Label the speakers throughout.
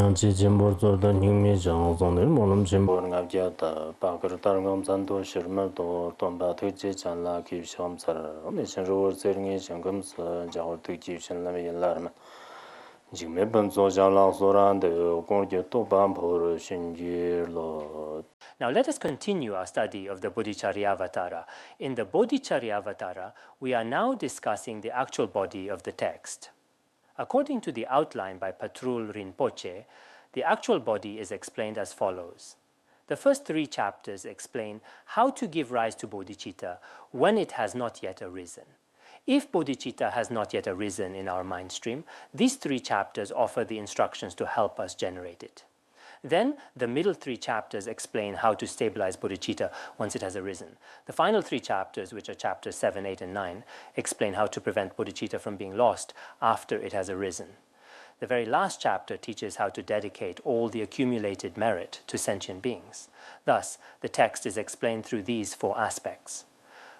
Speaker 1: Yanchi Jimbo Zorda Ningmi Zhang Zongder Molam Jimbo Ngabjata Bakar Targam Zanto Shirma to Tomba Tuji Chanla Kip Shamsar Mission Road Sering Shangams Jao Tuji Shanlami Larma Jimmy Bunzo Jala Soran de Gorgia Tobam Por Shinjir Lo.
Speaker 2: Now let us continue our study of the Bodhicharyavatara. In the Bodhicharyavatara, we are now discussing the actual body of the text. According to the outline by Patrul Rinpoche, the actual body is explained as follows. The first 3 chapters explain how to give rise to bodhicitta when it has not yet arisen. If bodhicitta has not yet arisen in our mind stream, these 3 chapters offer the instructions to help us generate it. Then, the middle 3 chapters explain how to stabilize bodhicitta once it has arisen. The final 3 chapters, which are chapters 7, 8, and 9, explain how to prevent bodhicitta from being lost after it has arisen. The very last chapter teaches how to dedicate all the accumulated merit to sentient beings. Thus, the text is explained through these 4 aspects.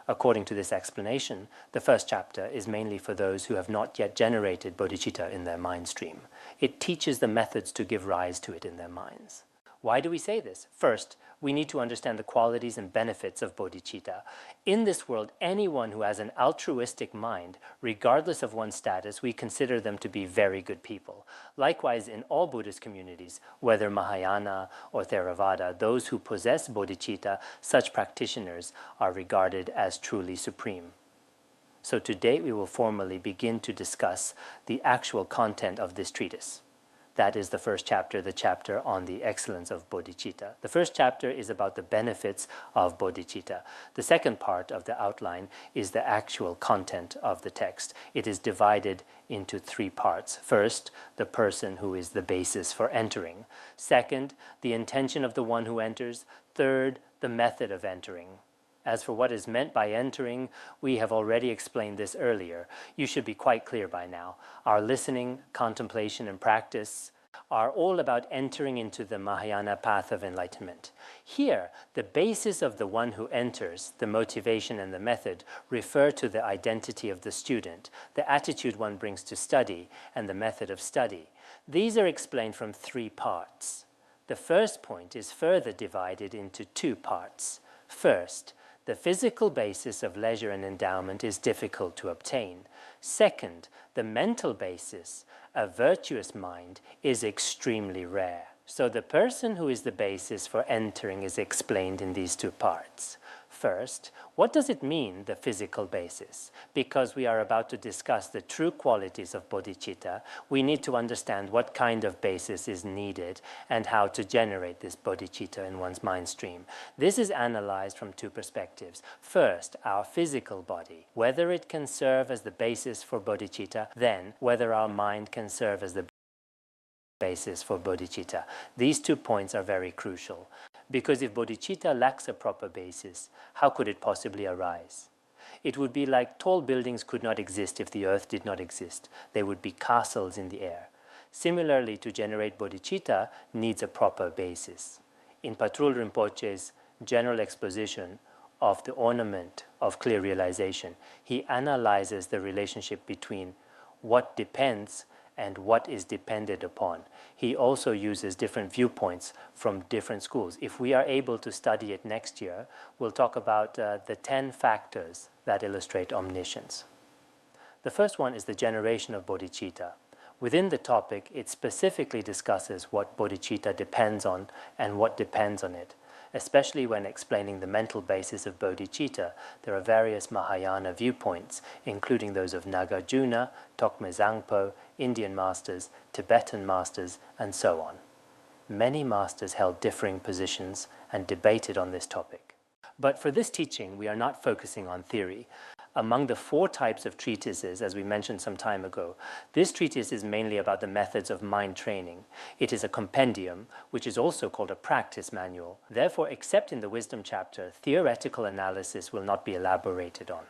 Speaker 2: According to this explanation, the first chapter is mainly for those who have not yet generated bodhicitta in their mind stream. It teaches the methods to give rise to it in their minds. Why do we say this? First, we need to understand the qualities and benefits of bodhicitta. In this world, anyone who has an altruistic mind, regardless of one's status, we consider them to be very good people. Likewise, in all Buddhist communities, whether Mahayana or Theravada, those who possess bodhicitta, such practitioners are regarded as truly supreme. So today we will formally begin to discuss the actual content of this treatise. That is the first chapter, the chapter on the excellence of bodhicitta. The first chapter is about the benefits of bodhicitta. The second part of the outline is the actual content of the text. It is divided into 3 parts. First, the person who is the basis for entering. Second, the intention of the one who enters. Third, the method of entering. As for what is meant by entering, we have already explained this earlier. You should be quite clear by now. Our listening, contemplation, and practice are all about entering into the Mahayana path of enlightenment. Here, the basis of the one who enters, the motivation and the method, refer to the identity of the student, the attitude one brings to study, and the method of study. These are explained from 3 parts. The first point is further divided into 2 parts. First, the physical basis of leisure and endowment is difficult to obtain. Second, the mental basis, a virtuous mind, is extremely rare. So the person who is the basis for entering is explained in these 2 parts. First, what does it mean, the physical basis? Because we are about to discuss the true qualities of bodhicitta, we need to understand what kind of basis is needed and how to generate this bodhicitta in one's mind stream. This is analyzed from 2 perspectives. First, our physical body, whether it can serve as the basis for bodhicitta, then whether our mind can serve as the basis for bodhicitta. These 2 points are very crucial. Because if bodhicitta lacks a proper basis, how could it possibly arise? It would be like tall buildings could not exist if the earth did not exist. They would be castles in the air. Similarly, to generate bodhicitta needs a proper basis. In Patrul Rinpoche's general exposition of the ornament of clear realization, he analyzes the relationship between what depends and what is depended upon. He also uses different viewpoints from different schools. If we are able to study it next year, we'll talk about the 10 factors that illustrate omniscience. The first one is the generation of bodhicitta. Within the topic, it specifically discusses what bodhicitta depends on and what depends on it. Especially when explaining the mental basis of bodhicitta, there are various Mahayana viewpoints, including those of Nagarjuna, Tokme Zangpo, Indian masters, Tibetan masters, and so on. Many masters held differing positions and debated on this topic. But for this teaching, we are not focusing on theory. Among the 4 types of treatises, as we mentioned some time ago, this treatise is mainly about the methods of mind training. It is a compendium, which is also called a practice manual. Therefore, except in the wisdom chapter, theoretical analysis will not be elaborated on.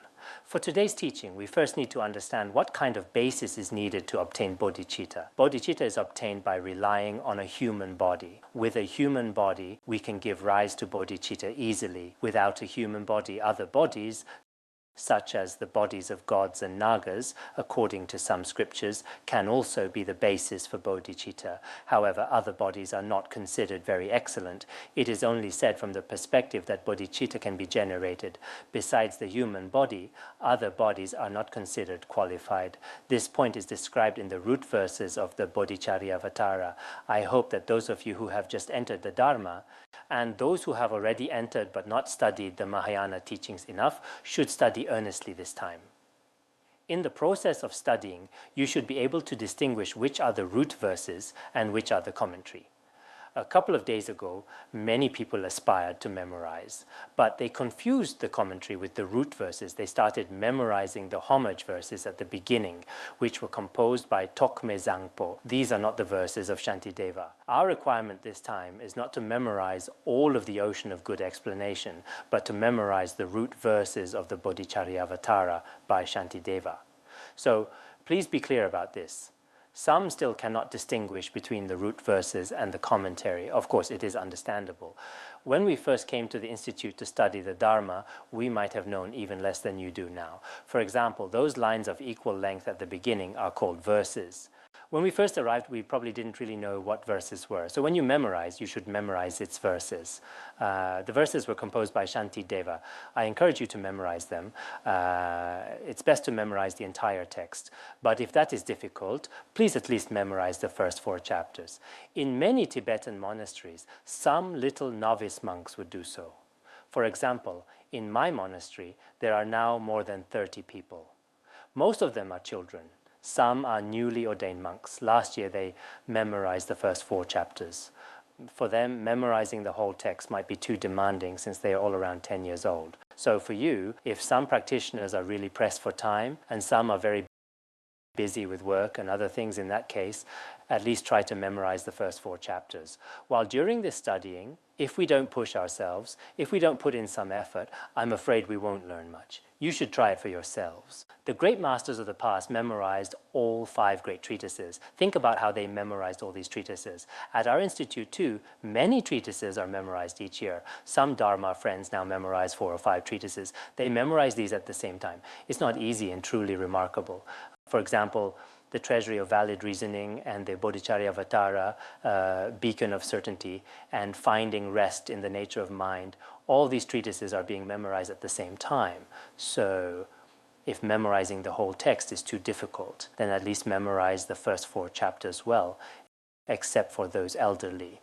Speaker 2: For today's teaching, we first need to understand what kind of basis is needed to obtain bodhicitta. Bodhicitta is obtained by relying on a human body. With a human body, we can give rise to bodhicitta easily. Without a human body, other bodies such as the bodies of gods and nagas, according to some scriptures, can also be the basis for bodhicitta. However, other bodies are not considered very excellent. It is only said from the perspective that bodhicitta can be generated. Besides the human body, other bodies are not considered qualified. This point is described in the root verses of the Bodhicharyavatara. I hope that those of you who have just entered the Dharma and those who have already entered but not studied the Mahayana teachings enough should study earnestly this time. In the process of studying, you should be able to distinguish which are the root verses and which are the commentary. A couple of days ago, many people aspired to memorize, but they confused the commentary with the root verses. They started memorizing the homage verses at the beginning, which were composed by Tokme Zangpo. These are not the verses of Shantideva. Our requirement this time is not to memorize all of the ocean of good explanation, but to memorize the root verses of the Bodhicharyavatara by Shantideva. So please be clear about this. Some still cannot distinguish between the root verses and the commentary. Of course, it is understandable. When we first came to the Institute to study the Dharma, we might have known even less than you do now. For example, those lines of equal length at the beginning are called verses. When we first arrived, we probably didn't really know what verses were. So when you memorize, you should memorize its verses. The verses were composed by Shantideva. I encourage you to memorize them. It's best to memorize the entire text. But if that is difficult, please at least memorize the first 4 chapters. In many Tibetan monasteries, some little novice monks would do so. For example, in my monastery, there are now more than 30 people. Most of them are children. Some are newly ordained monks. Last year they memorized the first 4 chapters. For them, memorizing the whole text might be too demanding since they are all around 10 years old. So for you, if some practitioners are really pressed for time and some are very busy with work and other things, in that case, at least try to memorize the first 4 chapters. While during this studying, if we don't push ourselves, if we don't put in some effort, I'm afraid we won't learn much. You should try it for yourselves. The great masters of the past memorized all 5 great treatises. Think about how they memorized all these treatises. At our institute too, many treatises are memorized each year. Some Dharma friends now memorize 4 or 5 treatises. They memorize these at the same time. It's not easy and truly remarkable. For example, the Treasury of Valid Reasoning and the Bodhicharyavatara, Beacon of Certainty, and Finding Rest in the Nature of Mind, all these treatises are being memorized at the same time. So if memorizing the whole text is too difficult, then at least memorize the first 4 chapters well, except for those elderly.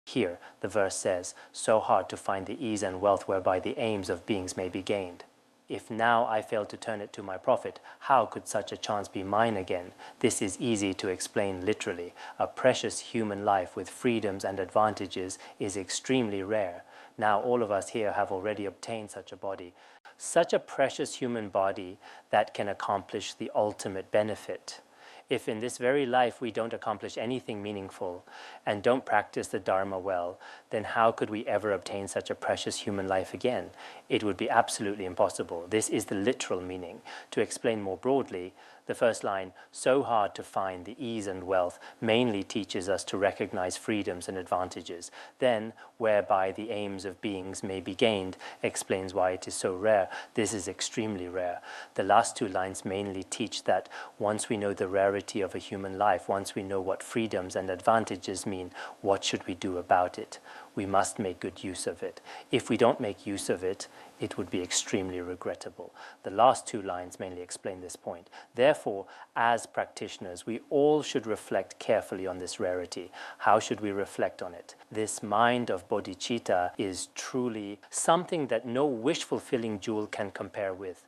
Speaker 2: Here, the verse says, "So hard to find the ease and wealth whereby the aims of beings may be gained. If now I fail to turn it to my profit, how could such a chance be mine again? This is easy to explain literally. A precious human life with freedoms and advantages is extremely rare. Now all of us here have already obtained such a body. Such a precious human body that can accomplish the ultimate benefit. If in this very life we don't accomplish anything meaningful and don't practice the Dharma well, then how could we ever obtain such a precious human life again? It would be absolutely impossible." This is the literal meaning. To explain more broadly, the first line, "so hard to find the ease and wealth," mainly teaches us to recognize freedoms and advantages. Then, "whereby the aims of beings may be gained," explains why it is so rare. This is extremely rare. The last 2 lines mainly teach that once we know the rarity of a human life, once we know what freedoms and advantages mean, what should we do about it? We must make good use of it. If we don't make use of it, it would be extremely regrettable. The last 2 lines mainly explain this point. Therefore, as practitioners, we all should reflect carefully on this rarity. How should we reflect on it? This mind of bodhicitta is truly something that no wish-fulfilling jewel can compare with.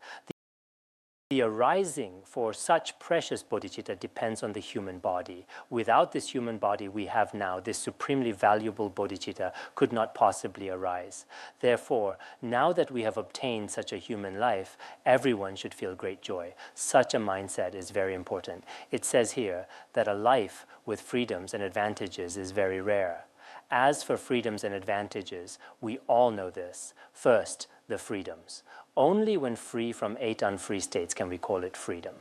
Speaker 2: The arising for such precious bodhicitta depends on the human body. Without this human body we have now, this supremely valuable bodhicitta could not possibly arise. Therefore, now that we have obtained such a human life, everyone should feel great joy. Such a mindset is very important. It says here that a life with freedoms and advantages is very rare. As for freedoms and advantages, we all know this. First, the freedoms. Only when free from 8 unfree states can we call it freedom.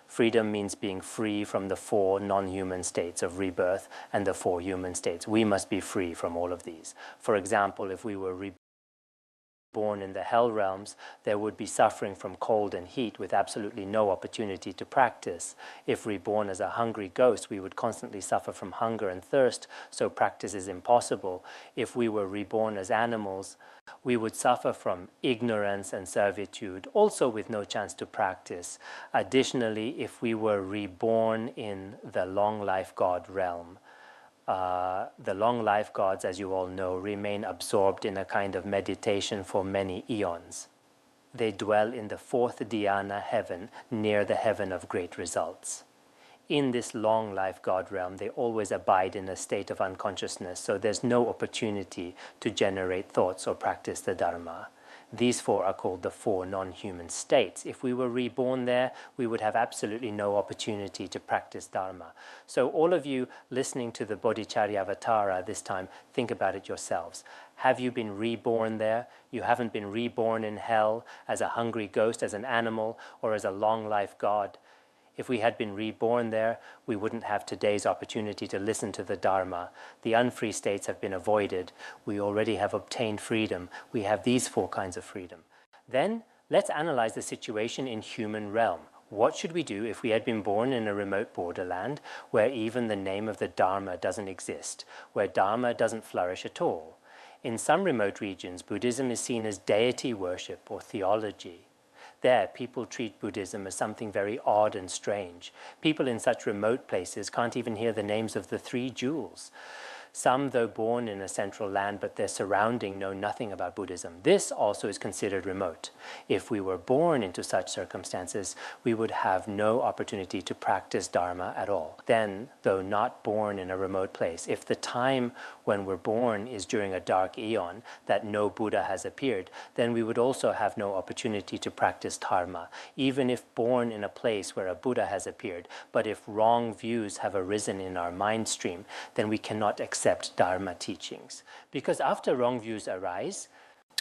Speaker 2: Freedom means being free from the 4 non-human states of rebirth and the 4 human states. We must be free from all of these. For example, if we were born in the hell realms, there would be suffering from cold and heat with absolutely no opportunity to practice. If reborn as a hungry ghost, we would constantly suffer from hunger and thirst, so practice is impossible. If we were reborn as animals, we would suffer from ignorance and servitude, also with no chance to practice. Additionally, if we were reborn in the long life God realm, the long life gods, as you all know, remain absorbed in a kind of meditation for many eons. They dwell in the fourth dhyana heaven, near the heaven of great results. In this long life God realm, they always abide in a state of unconsciousness, so there's no opportunity to generate thoughts or practice the Dharma. These four are called the four non-human states. If we were reborn there, we would have absolutely no opportunity to practice Dharma. So all of you listening to the Bodhicharyavatara this time, think about it yourselves. Have you been reborn there? You haven't been reborn in hell as a hungry ghost, as an animal, or as a long life God. If we had been reborn there, we wouldn't have today's opportunity to listen to the Dharma. The unfree states have been avoided. We already have obtained freedom. We have these four kinds of freedom. Then let's analyze the situation in human realm. What should we do if we had been born in a remote borderland where even the name of the Dharma doesn't exist, where Dharma doesn't flourish at all? In some remote regions, Buddhism is seen as deity worship or theology. There, people treat Buddhism as something very odd and strange. People in such remote places can't even hear the names of the three jewels. Some, though born in a central land, but their surrounding know nothing about Buddhism. This also is considered remote. If we were born into such circumstances, we would have no opportunity to practice Dharma at all. Then, though not born in a remote place, if the time when we're born is during a dark eon, that no Buddha has appeared, then we would also have no opportunity to practice Dharma, even if born in a place where a Buddha has appeared. But if wrong views have arisen in our mind stream, then we cannot accept Dharma teachings. Because after wrong views arise,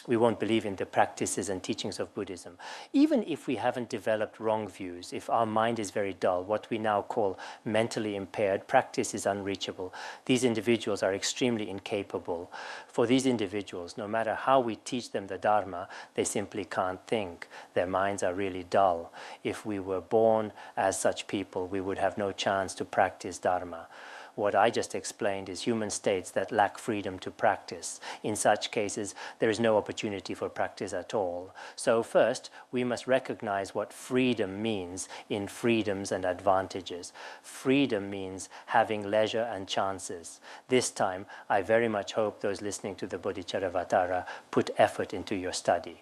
Speaker 2: we won't believe in the practices and teachings of Buddhism. Even if we haven't developed wrong views, if our mind is very dull, what we now call mentally impaired, practice is unreachable. These individuals are extremely incapable. For these individuals, no matter how we teach them the Dharma, they simply can't think. Their minds are really dull. If we were born as such people, we would have no chance to practice Dharma. What I just explained is human states that lack freedom to practice. In such cases, there is no opportunity for practice at all. So first, we must recognize what freedom means in freedoms and advantages. Freedom means having leisure and chances. This time, I very much hope those listening to the Bodhicharyavatara put effort into your study.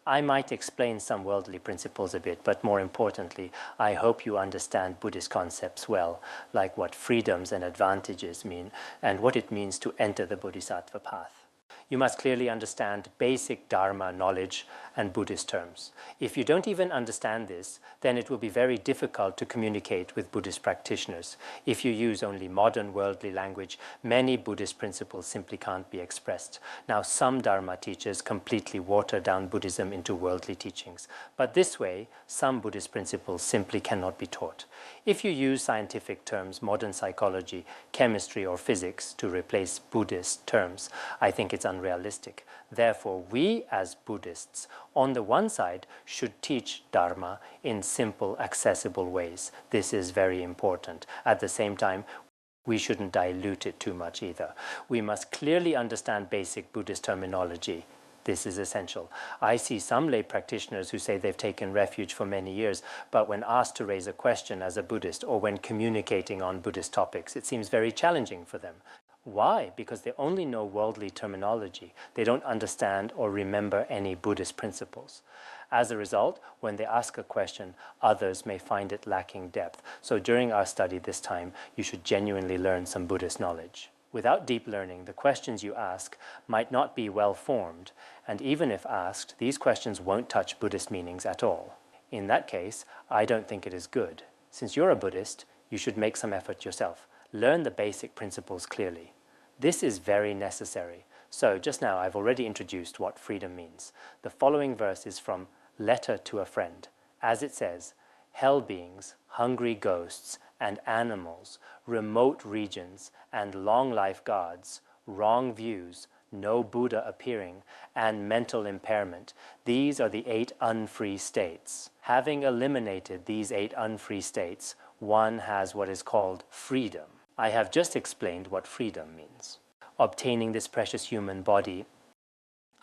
Speaker 2: I might explain some worldly principles a bit, but more importantly, I hope you understand Buddhist concepts well, like what freedoms and advantages mean, and what it means to enter the Bodhisattva path. You must clearly understand basic Dharma knowledge and Buddhist terms. If you don't even understand this, then it will be very difficult to communicate with Buddhist practitioners. If you use only modern worldly language, many Buddhist principles simply can't be expressed. Now, some Dharma teachers completely water down Buddhism into worldly teachings, but this way, some Buddhist principles simply cannot be taught. If you use scientific terms, modern psychology, chemistry, or physics to replace Buddhist terms, I think it's unrealistic. Therefore, we as Buddhists, on the one side, should teach Dharma in simple, accessible ways. This is very important. At the same time, we shouldn't dilute it too much either. We must clearly understand basic Buddhist terminology. This is essential. I see some lay practitioners who say they've taken refuge for many years, but when asked to raise a question as a Buddhist or when communicating on Buddhist topics, it seems very challenging for them. Why? Because they only know worldly terminology. They don't understand or remember any Buddhist principles. As a result, when they ask a question, others may find it lacking depth. So during our study this time, you should genuinely learn some Buddhist knowledge. Without deep learning, the questions you ask might not be well formed, and even if asked, these questions won't touch Buddhist meanings at all. In that case, I don't think it is good. Since you're a Buddhist, you should make some effort yourself. Learn the basic principles clearly. This is very necessary. So just now I've already introduced what freedom means. The following verse is from Letter to a Friend. As it says, hell beings, hungry ghosts, and animals, remote regions, and long life gods, wrong views, no Buddha appearing, and mental impairment. These are the 8 unfree states. Having eliminated these 8 unfree states, one has what is called freedom. I have just explained what freedom means. Obtaining this precious human body,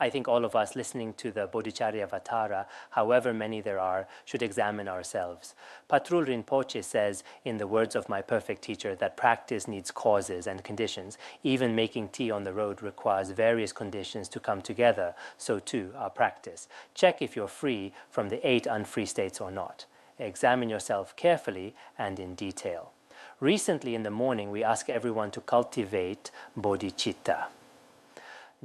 Speaker 2: I think all of us listening to the Bodhicharyavatara, however many there are, should examine ourselves. Patrul Rinpoche says, in the words of my perfect teacher, that practice needs causes and conditions. Even making tea on the road requires various conditions to come together. So too, our practice. Check if you're free from the 8 unfree states or not. Examine yourself carefully and in detail. Recently in the morning, we ask everyone to cultivate Bodhicitta.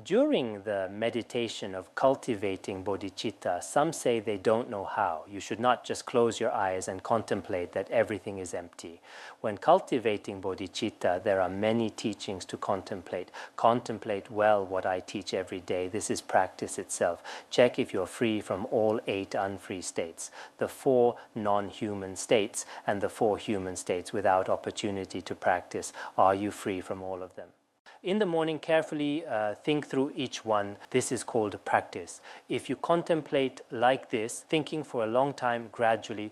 Speaker 2: During the meditation of cultivating bodhicitta, some say they don't know how. You should not just close your eyes and contemplate that everything is empty. When cultivating bodhicitta, there are many teachings to contemplate. Contemplate well what I teach every day. This is practice itself. Check if you're free from all 8 unfree states, the 4 non-human states and the 4 human states without opportunity to practice. Are you free from all of them? In the morning, carefully think through each one. This is called practice. If you contemplate like this, thinking for a long time, gradually,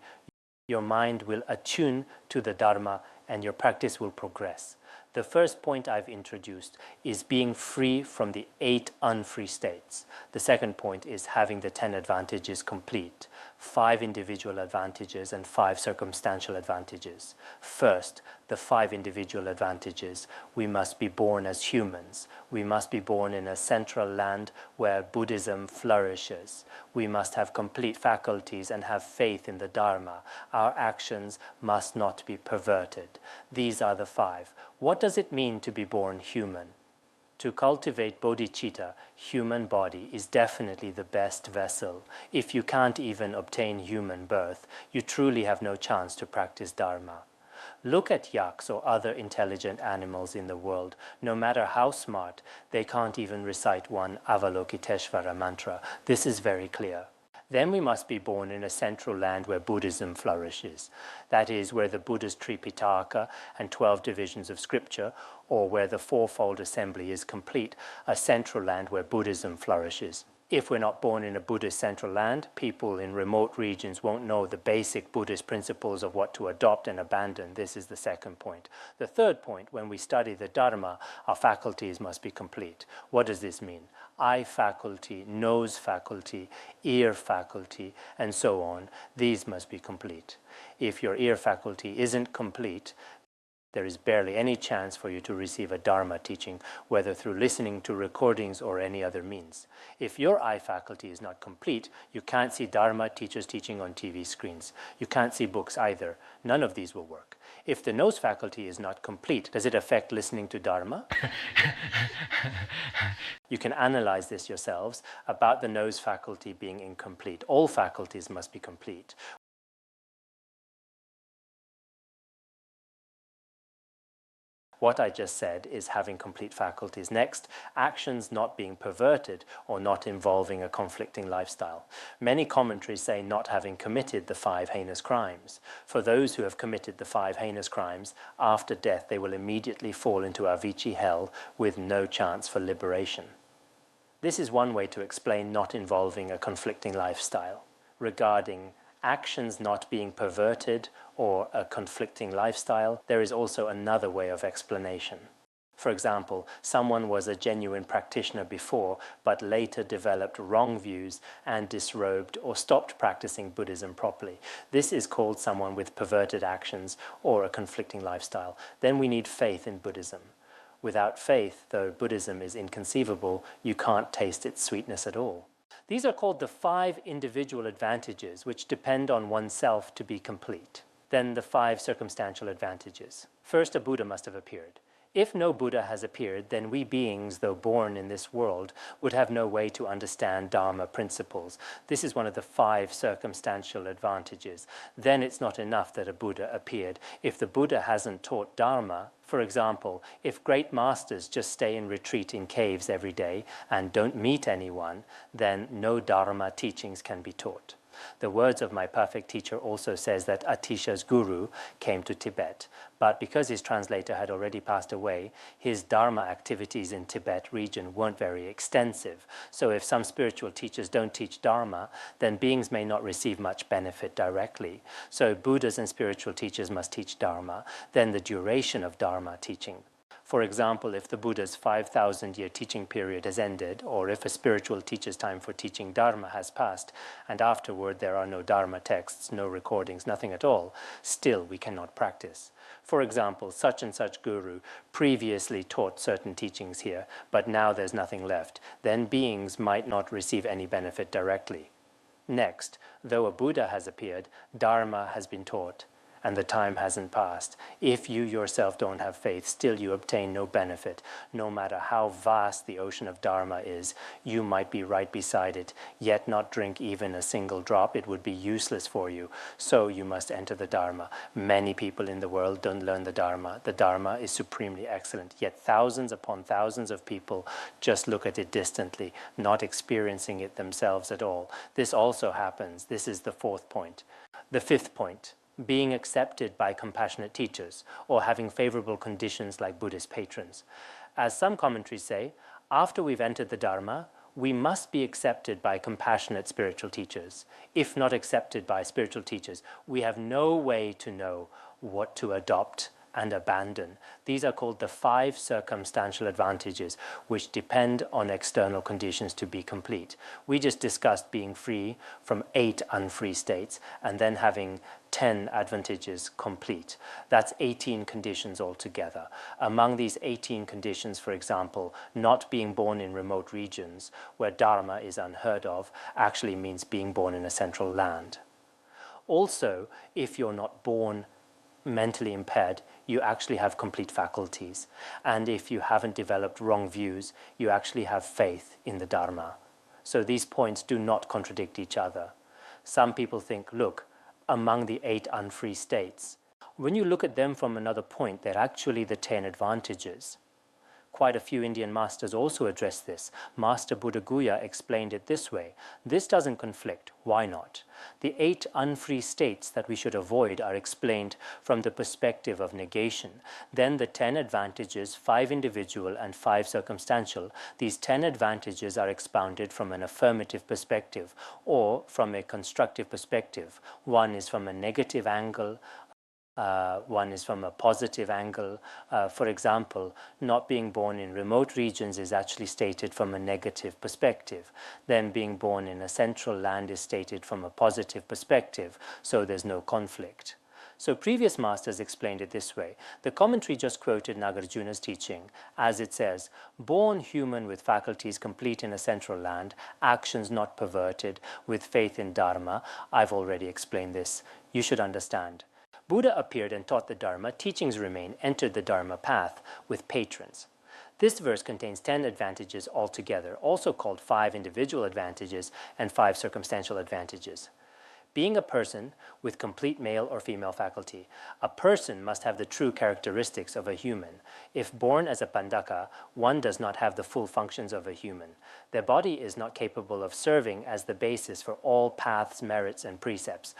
Speaker 2: your mind will attune to the Dharma and your practice will progress. The first point I've introduced is being free from the 8 unfree states. The second point is having the 10 advantages complete. 5 individual advantages and 5 circumstantial advantages. First, the 5 individual advantages. We must be born as humans. We must be born in a central land where Buddhism flourishes. We must have complete faculties and have faith in the Dharma. Our actions must not be perverted. These are the 5. What does it mean to be born human? To cultivate bodhicitta, human body, is definitely the best vessel. If you can't even obtain human birth, you truly have no chance to practice Dharma. Look at yaks or other intelligent animals in the world. No matter how smart, they can't even recite one Avalokiteshvara mantra. This is very clear. Then we must be born in a central land where Buddhism flourishes. That is, where the Buddhist Tripitaka and 12 divisions of scripture, or where the fourfold assembly is complete, a central land where Buddhism flourishes. If we're not born in a Buddhist central land, people in remote regions won't know the basic Buddhist principles of what to adopt and abandon. This is the second point. The third point, when we study the Dharma, our faculties must be complete. What does this mean? Eye faculty, nose faculty, ear faculty, and so on. These must be complete. If your ear faculty isn't complete, there is barely any chance for you to receive a Dharma teaching, whether through listening to recordings or any other means. If your eye faculty is not complete, you can't see Dharma teachers teaching on TV screens. You can't see books either. None of these will work. If the nose faculty is not complete, does it affect listening to Dharma? You can analyze this yourselves about the nose faculty being incomplete. All faculties must be complete. What I just said is having complete faculties. Next, actions not being perverted or not involving a conflicting lifestyle. Many commentaries say not having committed the 5 heinous crimes. For those who have committed the 5 heinous crimes, after death they will immediately fall into Avicii hell with no chance for liberation. This is one way to explain not involving a conflicting lifestyle. Regarding actions not being perverted or a conflicting lifestyle, there is also another way of explanation. For example, someone was a genuine practitioner before, but later developed wrong views and disrobed or stopped practicing Buddhism properly. This is called someone with perverted actions or a conflicting lifestyle. Then we need faith in Buddhism. Without faith, though Buddhism is inconceivable, you can't taste its sweetness at all. These are called the 5 individual advantages, which depend on oneself to be complete. Then the 5 circumstantial advantages. First, a Buddha must have appeared. If no Buddha has appeared, then we beings, though born in this world, would have no way to understand Dharma principles. This is one of the 5 circumstantial advantages. Then it's not enough that a Buddha appeared. If the Buddha hasn't taught Dharma, for example, if great masters just stay in retreat in caves every day and don't meet anyone, then no Dharma teachings can be taught. The words of my perfect teacher also says that Atisha's guru came to Tibet, but because his translator had already passed away, his Dharma activities in Tibet region weren't very extensive. So if some spiritual teachers don't teach Dharma, then beings may not receive much benefit directly. So Buddhas and spiritual teachers must teach Dharma, then the duration of Dharma teaching. For example, if the Buddha's 5,000-year teaching period has ended, or if a spiritual teacher's time for teaching Dharma has passed, and afterward there are no Dharma texts, no recordings, nothing at all, still we cannot practice. For example, such and such guru previously taught certain teachings here, but now there's nothing left. Then beings might not receive any benefit directly. Next, though a Buddha has appeared, Dharma has been taught, and the time hasn't passed. If you yourself don't have faith, still you obtain no benefit. No matter how vast the ocean of Dharma is, you might be right beside it, yet not drink even a single drop. It would be useless for you. So you must enter the Dharma. Many people in the world don't learn the Dharma. The Dharma is supremely excellent, yet thousands upon thousands of people just look at it distantly, not experiencing it themselves at all. This also happens. This is the fourth point. The fifth point: being accepted by compassionate teachers, or having favorable conditions like Buddhist patrons. As some commentaries say, after we've entered the Dharma, we must be accepted by compassionate spiritual teachers. If not accepted by spiritual teachers, we have no way to know what to adopt and abandon. These are called the 5 circumstantial advantages, which depend on external conditions to be complete. We just discussed being free from 8 unfree states and then having 10 advantages complete. That's 18 conditions altogether. Among these 18 conditions, for example, not being born in remote regions where Dharma is unheard of actually means being born in a central land. Also, if you're not born mentally impaired, you actually have complete faculties. And if you haven't developed wrong views, you actually have faith in the Dharma. So these points do not contradict each other. Some people think, look, among the 8 unfree states, when you look at them from another point, they're actually the 10 advantages. Quite a few Indian masters also address this. Master Buddha explained it this way: this doesn't conflict. Why not? The 8 unfree states that we should avoid are explained from the perspective of negation. Then the 10 advantages, 5 individual and 5 circumstantial, these 10 advantages are expounded from an affirmative perspective or from a constructive perspective. One is from a negative angle, one is from a positive angle. For example, not being born in remote regions is actually stated from a negative perspective. Then being born in a central land is stated from a positive perspective, so there's no conflict. So previous masters explained it this way. The commentary just quoted Nagarjuna's teaching, as it says, born human with faculties complete in a central land, actions not perverted, with faith in Dharma. I've already explained this. You should understand. Buddha appeared and taught the Dharma, teachings remain, entered the Dharma path with patrons. This verse contains 10 advantages altogether, also called 5 individual advantages and 5 circumstantial advantages. Being a person with complete male or female faculty, a person must have the true characteristics of a human. If born as a pandaka, one does not have the full functions of a human. Their body is not capable of serving as the basis for all paths, merits, and precepts.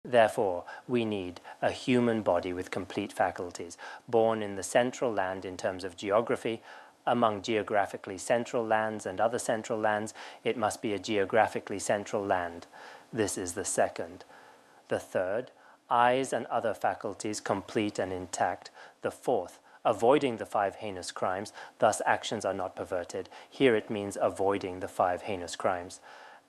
Speaker 2: Therefore, we need a human body with complete faculties, born in the central land in terms of geography. Among geographically central lands and other central lands, it must be a geographically central land. This is the second. The third, eyes and other faculties complete and intact. The fourth, avoiding the 5 heinous crimes, thus actions are not perverted. Here it means avoiding the 5 heinous crimes.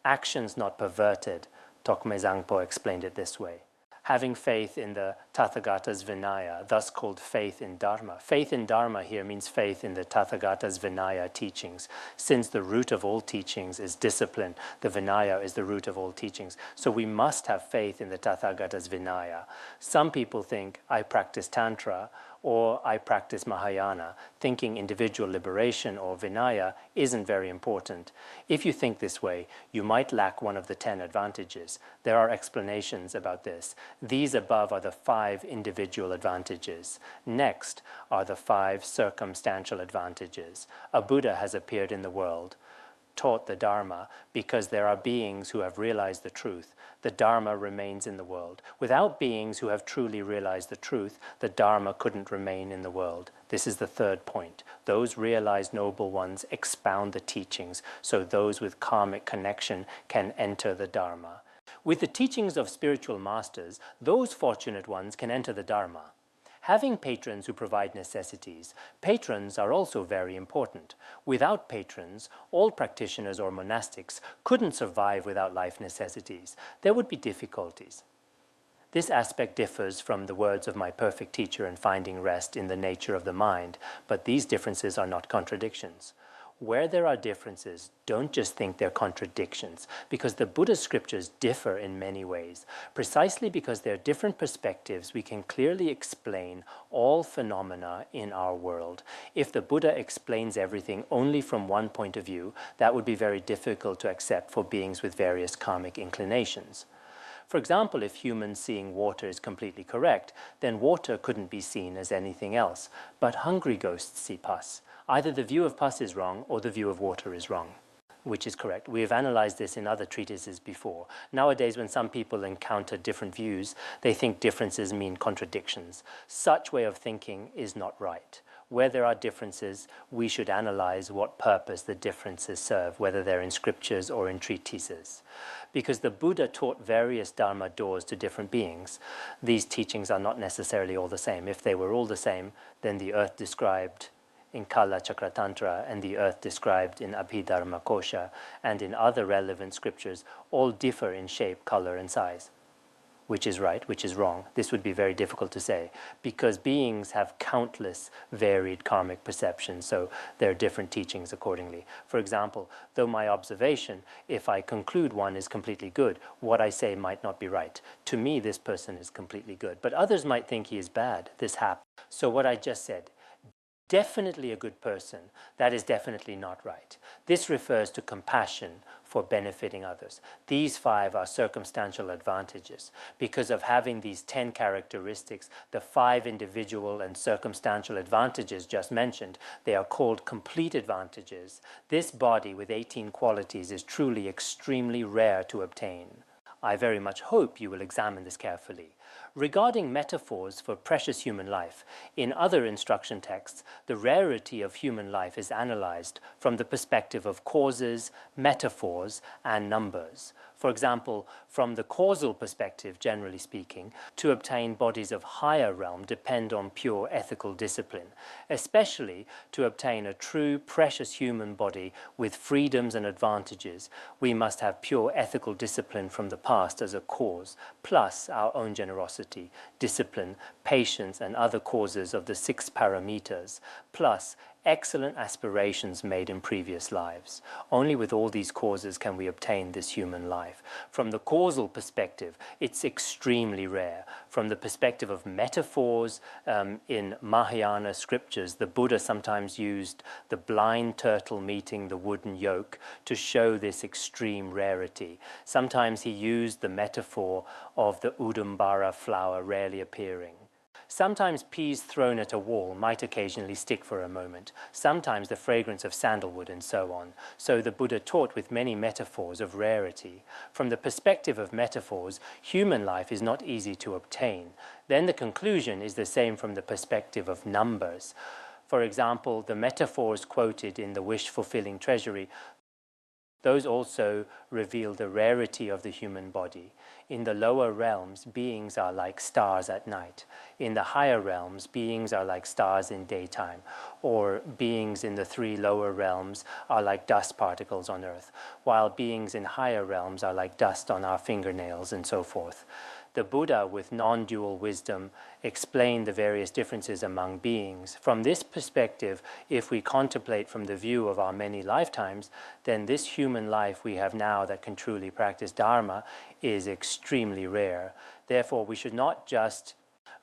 Speaker 2: Actions not perverted, Tokme Zangpo explained it this way: having faith in the Tathagata's Vinaya, thus called faith in Dharma. Faith in Dharma here means faith in the Tathagata's Vinaya teachings. Since the root of all teachings is discipline, the Vinaya is the root of all teachings. So we must have faith in the Tathagata's Vinaya. Some people think, I practice Tantra or I practice Mahayana, thinking individual liberation or Vinaya isn't very important. If you think this way, you might lack one of the 10 advantages. There are explanations about this. These above are the 5 individual advantages. Next are the 5 circumstantial advantages. A Buddha has appeared in the world. taught the Dharma because there are beings who have realized the truth. The Dharma remains in the world. Without beings who have truly realized the truth, the Dharma couldn't remain in the world. This is the third point. Those realized noble ones expound the teachings, so those with karmic connection can enter the Dharma. With the teachings of spiritual masters, those fortunate ones can enter the Dharma. Having patrons who provide necessities, patrons are also very important. Without patrons, all practitioners or monastics couldn't survive without life necessities. There would be difficulties. This aspect differs from the words of my perfect teacher in finding rest in the nature of the mind, but these differences are not contradictions. Where there are differences, don't just think they're contradictions, because the Buddha's scriptures differ in many ways. Precisely because they're different perspectives, we can clearly explain all phenomena in our world. If the Buddha explains everything only from one point of view, that would be very difficult to accept for beings with various karmic inclinations. For example, if humans seeing water is completely correct, then water couldn't be seen as anything else. But hungry ghosts see pus. Either the view of pus is wrong or the view of water is wrong. Which is correct. We have analyzed this in other treatises before. Nowadays, when some people encounter different views, they think differences mean contradictions. Such way of thinking is not right. Where there are differences, we should analyze what purpose the differences serve, whether they're in scriptures or in treatises. Because the Buddha taught various Dharma doors to different beings, these teachings are not necessarily all the same. If they were all the same, then the earth described in Kala Chakratantra and the earth described in Abhidharma Kosha and in other relevant scriptures all differ in shape, color, and size. Which is right, which is wrong? This would be very difficult to say because beings have countless varied karmic perceptions, so there are different teachings accordingly. For example, though my observation, if I conclude one is completely good, what I say might not be right. To me, this person is completely good, but others might think he is bad. This happens. So what I just said, definitely a good person, that is definitely not right. This refers to compassion for benefiting others. These 5 are circumstantial advantages. Because of having these 10 characteristics, the 5 individual and circumstantial advantages just mentioned, they are called complete advantages. This body with 18 qualities is truly extremely rare to obtain. I very much hope you will examine this carefully. Regarding metaphors for precious human life, in other instruction texts, the rarity of human life is analyzed from the perspective of causes, metaphors, and numbers. For example, from the causal perspective, generally speaking, to obtain bodies of higher realm depend on pure ethical discipline. Especially to obtain a true, precious human body with freedoms and advantages, we must have pure ethical discipline from the past as a cause, plus our own generosity, discipline, patience, and other causes of the 6 parameters, plus excellent aspirations made in previous lives. Only with all these causes can we obtain this human life. From the causal perspective, it's extremely rare. From the perspective of metaphors, in Mahayana scriptures, the Buddha sometimes used the blind turtle meeting the wooden yoke to show this extreme rarity. Sometimes he used the metaphor of the Udumbara flower rarely appearing. Sometimes peas thrown at a wall might occasionally stick for a moment, sometimes the fragrance of sandalwood and so on. So the Buddha taught with many metaphors of rarity. From the perspective of metaphors, human life is not easy to obtain. Then the conclusion is the same from the perspective of numbers. For example, the metaphors quoted in the wish-fulfilling treasury, those also reveal the rarity of the human body. In the lower realms, beings are like stars at night. In the higher realms, beings are like stars in daytime. Or beings in the 3 lower realms are like dust particles on earth, while beings in higher realms are like dust on our fingernails and so forth. The Buddha, with non-dual wisdom, explained the various differences among beings. From this perspective, if we contemplate from the view of our many lifetimes, then this human life we have now that can truly practice Dharma is extremely rare. Therefore, we should not just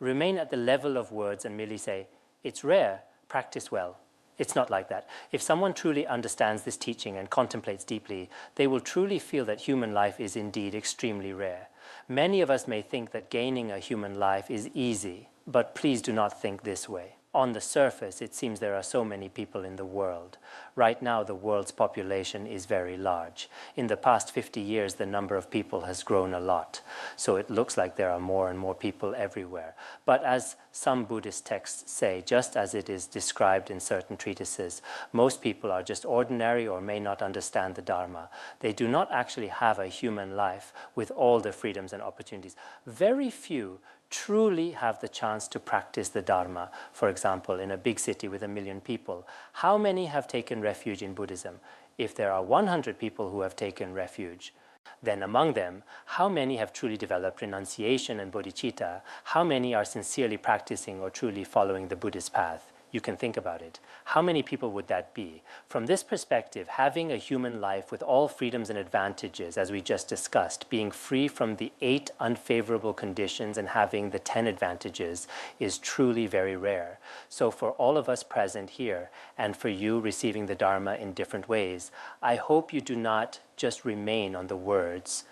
Speaker 2: remain at the level of words and merely say, it's rare, practice well. It's not like that. If someone truly understands this teaching and contemplates deeply, they will truly feel that human life is indeed extremely rare. Many of us may think that gaining a human life is easy, but please do not think this way. On the surface, it seems there are so many people in the world. Right now, the world's population is very large. In the past 50 years, the number of people has grown a lot. So it looks like there are more and more people everywhere. But as some Buddhist texts say, just as it is described in certain treatises, most people are just ordinary or may not understand the Dharma. They do not actually have a human life with all the freedoms and opportunities. Very few truly have the chance to practice the Dharma, for example, in a big city with 1 million people. How many have taken refuge in Buddhism? If there are 100 people who have taken refuge, then among them, how many have truly developed renunciation and bodhicitta? How many are sincerely practicing or truly following the Buddhist path? You can think about it. How many people would that be? From this perspective, having a human life with all freedoms and advantages, as we just discussed, being free from the 8 unfavorable conditions and having the 10 advantages is truly very rare. So for all of us present here, and for you receiving the Dharma in different ways, I hope you do not just remain on the words,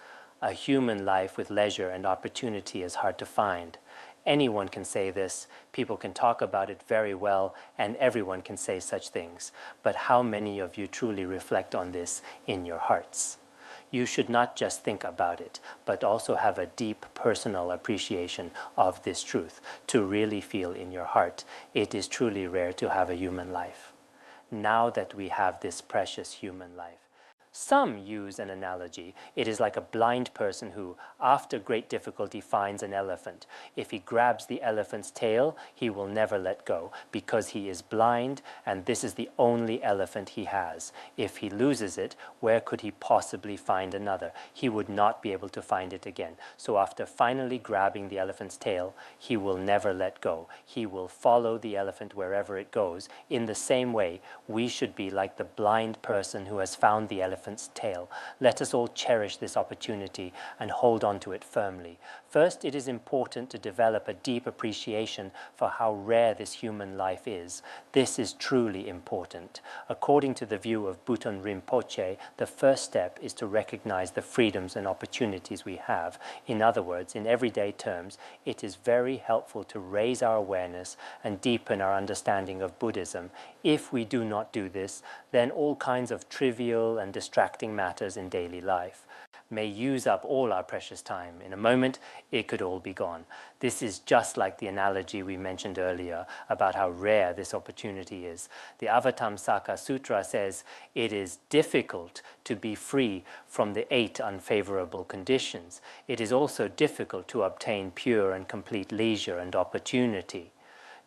Speaker 2: a human life with leisure and opportunity is hard to find. Anyone can say this, people can talk about it very well, and everyone can say such things. But how many of you truly reflect on this in your hearts? You should not just think about it, but also have a deep personal appreciation of this truth, to really feel in your heart, it is truly rare to have a human life. Now that we have this precious human life, some use an analogy. It is like a blind person who, after great difficulty, finds an elephant. If he grabs the elephant's tail, he will never let go, because he is blind, and this is the only elephant he has. If he loses it, where could he possibly find another? He would not be able to find it again. So after finally grabbing the elephant's tail, he will never let go. He will follow the elephant wherever it goes. In the same way, we should be like the blind person who has found the elephant's tail. Let us all cherish this opportunity and hold on to it firmly. First, it is important to develop a deep appreciation for how rare this human life is. This is truly important. According to the view of Bhutan Rinpoche, the first step is to recognize the freedoms and opportunities we have. In other words, in everyday terms, it is very helpful to raise our awareness and deepen our understanding of Buddhism. If we do not do this, then all kinds of trivial and distracting matters in daily life may use up all our precious time. In a moment, it could all be gone. This is just like the analogy we mentioned earlier about how rare this opportunity is. The Avatamsaka Sutra says it is difficult to be free from the 8 unfavorable conditions. It is also difficult to obtain pure and complete leisure and opportunity.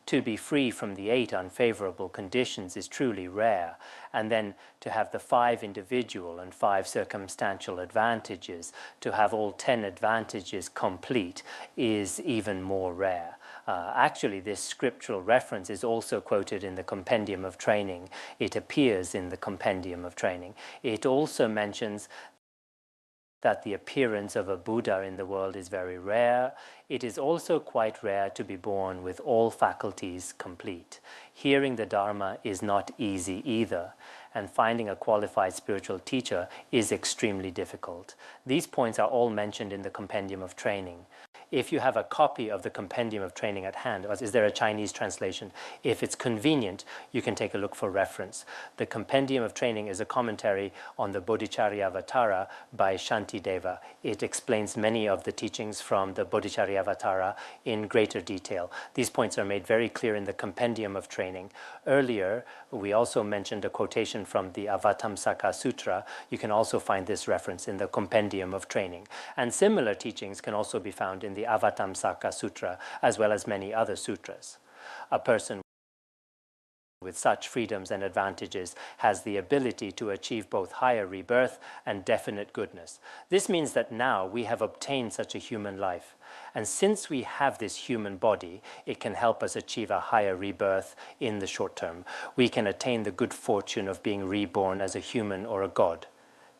Speaker 2: To be free from the 8 unfavorable conditions is truly rare, and then to have the 5 individual and 5 circumstantial advantages, to have all 10 advantages complete, is even more rare. Actually, this scriptural reference is also quoted in the Compendium of Training. It appears in the Compendium of Training. It also mentions that the appearance of a Buddha in the world is very rare. It is also quite rare to be born with all faculties complete. Hearing the Dharma is not easy either, and finding a qualified spiritual teacher is extremely difficult. These points are all mentioned in the Compendium of Training. If you have a copy of the Compendium of Training at hand, or is there a Chinese translation? If it's convenient, you can take a look for reference. The Compendium of Training is a commentary on the Bodhicharyavatara by Shantideva. It explains many of the teachings from the Bodhicharyavatara in greater detail. These points are made very clear in the Compendium of Training. Earlier, we also mentioned a quotation from the Avatamsaka Sutra. You can also find this reference in the Compendium of Training. And similar teachings can also be found in the Avatamsaka Sutra, as well as many other sutras. A person with such freedoms and advantages has the ability to achieve both higher rebirth and definite goodness. This means that now we have obtained such a human life. And since we have this human body, it can help us achieve a higher rebirth in the short term. We can attain the good fortune of being reborn as a human or a god.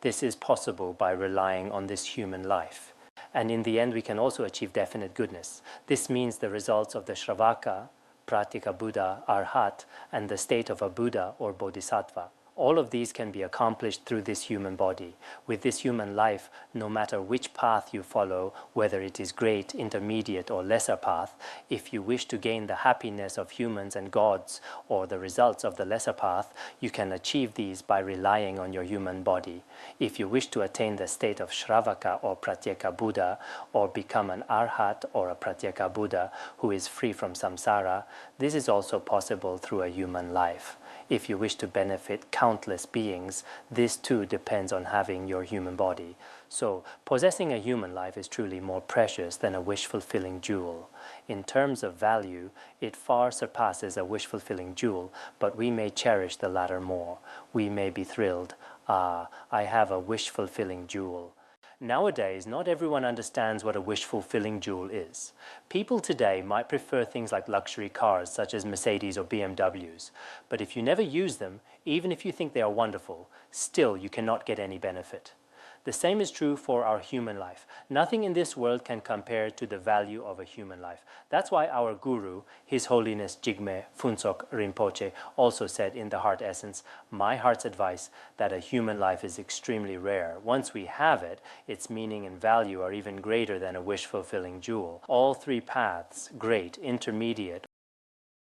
Speaker 2: This is possible by relying on this human life. And in the end, we can also achieve definite goodness. This means the results of the Shravaka, Pratika Buddha, Arhat, and the state of a Buddha or Bodhisattva All of these can be accomplished through this human body. With this human life, no matter which path you follow, whether it is great, intermediate, or lesser path, if you wish to gain the happiness of humans and gods, or the results of the lesser path, you can achieve these by relying on your human body. If you wish to attain the state of Shravaka or Pratyeka Buddha, or become an Arhat or a Pratyeka Buddha who is free from samsara, this is also possible through a human life. If you wish to benefit countless beings, this too depends on having your human body. So, possessing a human life is truly more precious than a wish-fulfilling jewel. In terms of value, it far surpasses a wish-fulfilling jewel, but we may cherish the latter more. We may be thrilled, "Ah, I have a wish-fulfilling jewel." Nowadays, not everyone understands what a wish-fulfilling jewel is. People today might prefer things like luxury cars such as Mercedes or BMWs, but if you never use them, even if you think they are wonderful, still you cannot get any benefit. The same is true for our human life. Nothing in this world can compare to the value of a human life. That's why our guru, His Holiness Jigme Phuntsok Rinpoche, also said in the Heart Essence, "My heart's advice that a human life is extremely rare. Once we have it, its meaning and value are even greater than a wish-fulfilling jewel. All three paths, great, intermediate,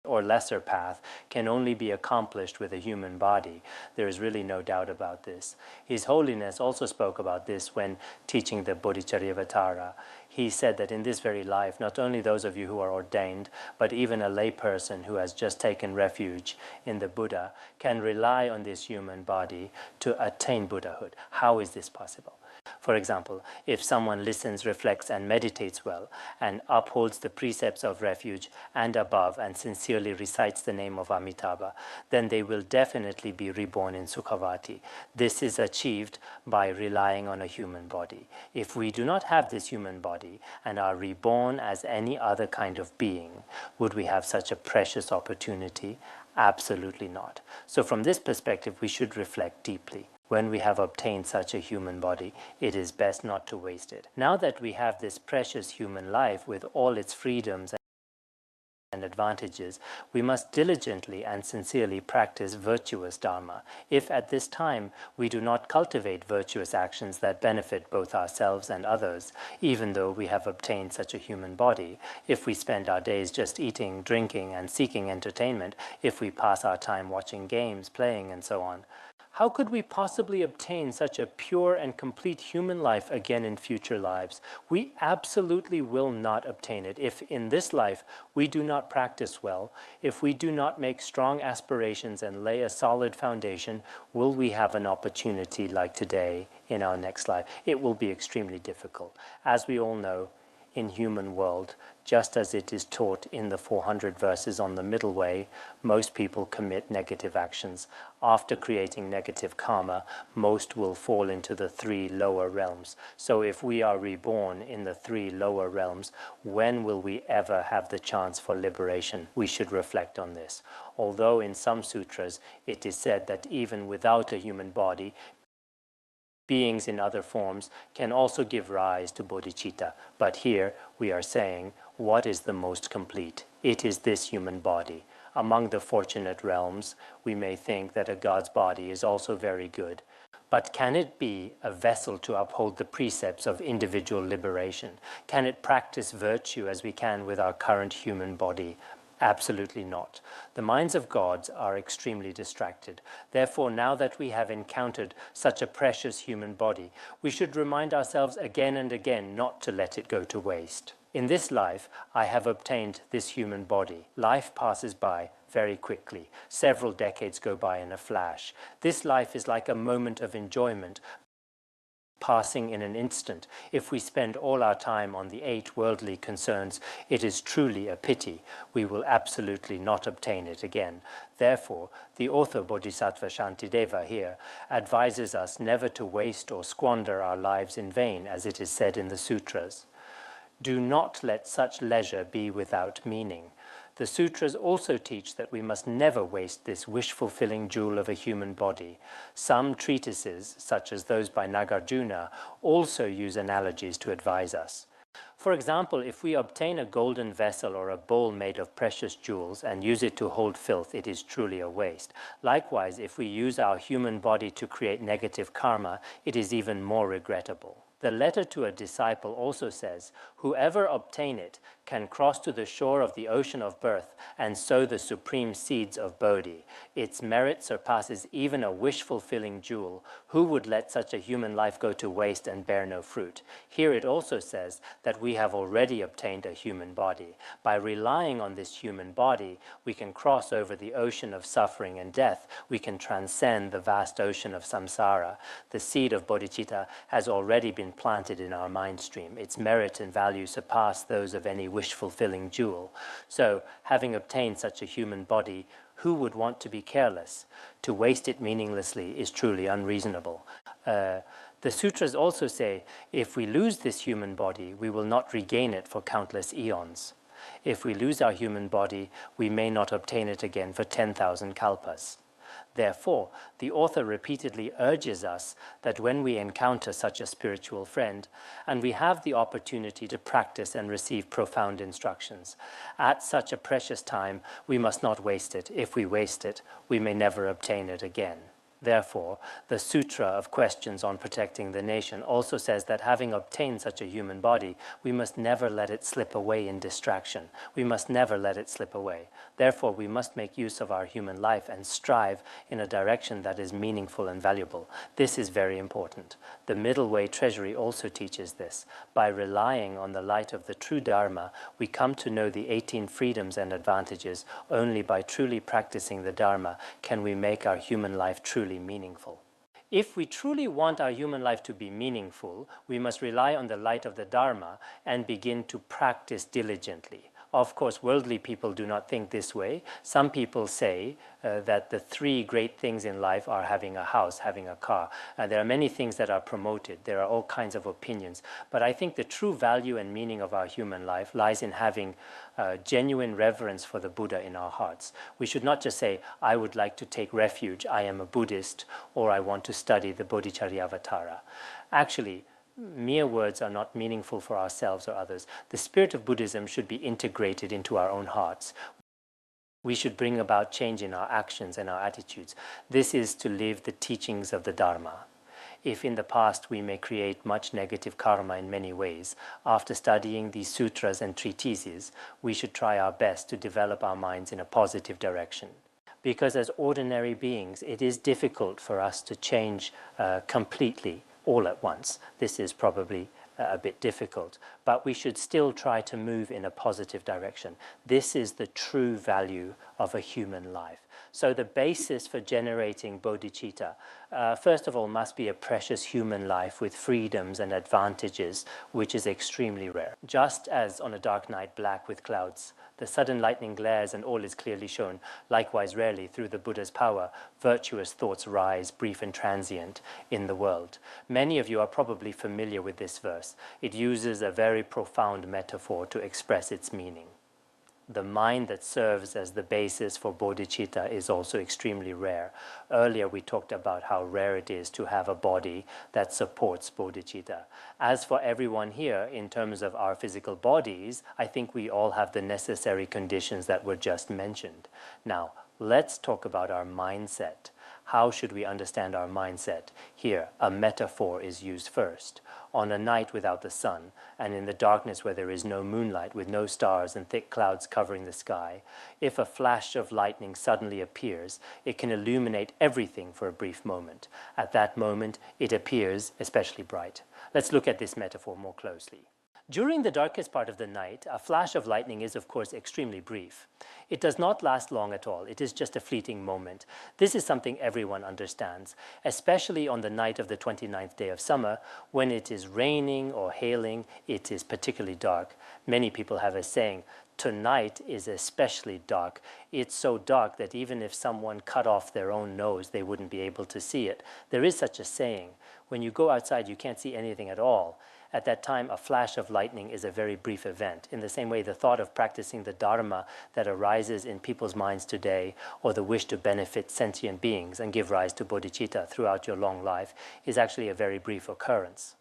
Speaker 2: or lesser path, can only be accomplished with a human body." There is really no doubt about this. His Holiness also spoke about this when teaching the Bodhicharyavatara. He said that in this very life, not only those of you who are ordained, but even a layperson who has just taken refuge in the Buddha can rely on this human body to attain Buddhahood. How is this possible? For example, if someone listens, reflects, and meditates well, and upholds the precepts of refuge and above, and sincerely recites the name of Amitabha, then they will definitely be reborn in Sukhavati. This is achieved by relying on a human body. If we do not have this human body and are reborn as any other kind of being, would we have such a precious opportunity? Absolutely not. So from this perspective, we should reflect deeply. When we have obtained such a human body, it is best not to waste it. Now that we have this precious human life with all its freedoms and advantages, we must diligently and sincerely practice virtuous dharma. If at this time we do not cultivate virtuous actions that benefit both ourselves and others, even though we have obtained such a human body, if we spend our days just eating, drinking, and seeking entertainment, if we pass our time watching games, playing, and so on, how could we possibly obtain such a pure and complete human life again in future lives? We absolutely will not obtain it if in this life we do not practice well, if we do not make strong aspirations and lay a solid foundation. Will we have an opportunity like today in our next life? It will be extremely difficult. As we all know, in human world, just as it is taught in the 400 verses on the middle way, most people commit negative actions. After creating negative karma, most will fall into the 3 lower realms. So if we are reborn in the 3 lower realms, when will we ever have the chance for liberation? We should reflect on this. Although in some sutras it is said that even without a human body, beings in other forms can also give rise to bodhicitta. But here we are saying, what is the most complete? It is this human body. Among the fortunate realms, we may think that a god's body is also very good. But can it be a vessel to uphold the precepts of individual liberation? Can it practice virtue as we can with our current human body? Absolutely not. The minds of gods are extremely distracted. Therefore, now that we have encountered such a precious human body, we should remind ourselves again and again not to let it go to waste. In this life, I have obtained this human body. Life passes by very quickly. Several decades go by in a flash. This life is like a moment of enjoyment, passing in an instant. If we spend all our time on the 8 worldly concerns, it is truly a pity. We will absolutely not obtain it again. Therefore, the author Bodhisattva Shantideva here advises us never to waste or squander our lives in vain, as it is said in the sutras. Do not let such leisure be without meaning. The sutras also teach that we must never waste this wish-fulfilling jewel of a human body. Some treatises, such as those by Nagarjuna, also use analogies to advise us. For example, if we obtain a golden vessel or a bowl made of precious jewels and use it to hold filth, it is truly a waste. Likewise, if we use our human body to create negative karma, it is even more regrettable. The letter to a disciple also says, "Whoever obtain it can cross to the shore of the ocean of birth and sow the supreme seeds of Bodhi. Its merit surpasses even a wish-fulfilling jewel. Who would let such a human life go to waste and bear no fruit?" Here it also says that we have already obtained a human body. By relying on this human body, we can cross over the ocean of suffering and death. We can transcend the vast ocean of samsara. The seed of bodhicitta has already been planted in our mind stream. Its merit and value surpass those of any wish-fulfilling jewel. So, having obtained such a human body, who would want to be careless? To waste it meaninglessly is truly unreasonable. The sutras also say, if we lose this human body, we will not regain it for countless eons. If we lose our human body, we may not obtain it again for 10,000 kalpas. Therefore, the author repeatedly urges us that when we encounter such a spiritual friend, and we have the opportunity to practice and receive profound instructions, at such a precious time, we must not waste it. If we waste it, we may never obtain it again. Therefore, the Sutra of Questions on Protecting the Nation also says that having obtained such a human body, we must never let it slip away in distraction. We must never let it slip away. Therefore, we must make use of our human life and strive in a direction that is meaningful and valuable. This is very important. The Middle Way Treasury also teaches this. By relying on the light of the true Dharma, we come to know the 18 freedoms and advantages. Only by truly practicing the Dharma can we make our human life truly meaningful. If we truly want our human life to be meaningful, we must rely on the light of the Dharma and begin to practice diligently. Of course, worldly people do not think this way. Some people say that the three great things in life are having a house, having a car. There are many things that are promoted. There are all kinds of opinions. But I think the true value and meaning of our human life lies in having genuine reverence for the Buddha in our hearts. We should not just say, I would like to take refuge, I am a Buddhist, or I want to study the Bodhicharyavatara. Actually, mere words are not meaningful for ourselves or others. The spirit of Buddhism should be integrated into our own hearts. We should bring about change in our actions and our attitudes. This is to live the teachings of the Dharma. If in the past we may create much negative karma in many ways, after studying these sutras and treatises, we should try our best to develop our minds in a positive direction. Because as ordinary beings, it is difficult for us to change completely all at once. This is probably a bit difficult, but we should still try to move in a positive direction. This is the true value of a human life. So the basis for generating bodhicitta, first of all, must be a precious human life with freedoms and advantages, which is extremely rare. Just as on a dark night black with clouds, the sudden lightning glares and all is clearly shown. Likewise, rarely, through the Buddha's power, virtuous thoughts rise, brief and transient, in the world. Many of you are probably familiar with this verse. It uses a very profound metaphor to express its meaning. The mind that serves as the basis for bodhicitta is also extremely rare. Earlier we talked about how rare it is to have a body that supports bodhicitta. As for everyone here, in terms of our physical bodies, I think we all have the necessary conditions that were just mentioned. Now, let's talk about our mindset. How should we understand our mindset? Here, a metaphor is used first. On a night without the sun, and in the darkness where there is no moonlight, with no stars and thick clouds covering the sky, if a flash of lightning suddenly appears, it can illuminate everything for a brief moment. At that moment, it appears especially bright. Let's look at this metaphor more closely. During the darkest part of the night, a flash of lightning is, of course, extremely brief. It does not last long at all. It is just a fleeting moment. This is something everyone understands, especially on the night of the 29th day of summer, when it is raining or hailing, it is particularly dark. Many people have a saying, tonight is especially dark. It's so dark that even if someone cut off their own nose, they wouldn't be able to see it. There is such a saying. When you go outside, you can't see anything at all. At that time, a flash of lightning is a very brief event. In the same way, the thought of practicing the Dharma that arises in people's minds today, or the wish to benefit sentient beings and give rise to bodhicitta throughout your long life, is actually a very brief occurrence.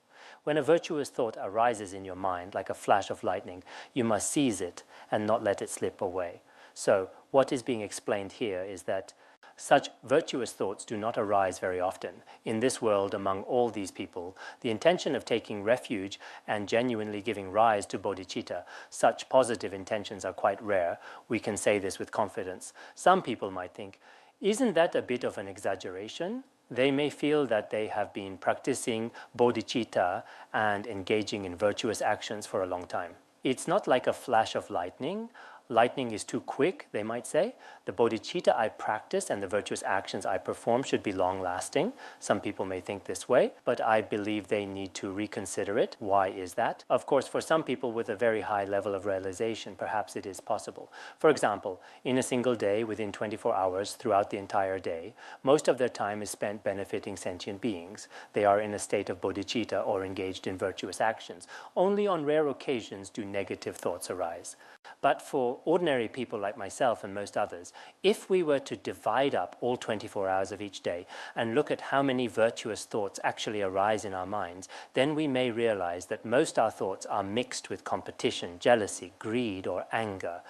Speaker 2: When a virtuous thought arises in your mind like a flash of lightning, you must seize it and not let it slip away. So what is being explained here is that such virtuous thoughts do not arise very often. In this world, among all these people, the intention of taking refuge and genuinely giving rise to bodhicitta, such positive intentions are quite rare. We can say this with confidence. Some people might think, isn't that a bit of an exaggeration? They may feel that they have been practicing bodhicitta and engaging in virtuous actions for a long time. It's not like a flash of lightning. Lightning is too quick, they might say. The bodhicitta I practice and the virtuous actions I perform should be long-lasting. Some people may think this way, but I believe they need to reconsider it. Why is that? Of course, for some people with a very high level of realization, perhaps it is possible. For example, in a single day, within 24 hours throughout the entire day, most of their time is spent benefiting sentient beings. They are in a state of bodhicitta or engaged in virtuous actions. Only on rare occasions do negative thoughts arise. But for ordinary people like myself and most others, if we were to divide up all 24 hours of each day and look at how many virtuous thoughts actually arise in our minds, then we may realize that most our thoughts are mixed with competition, jealousy, greed, or anger.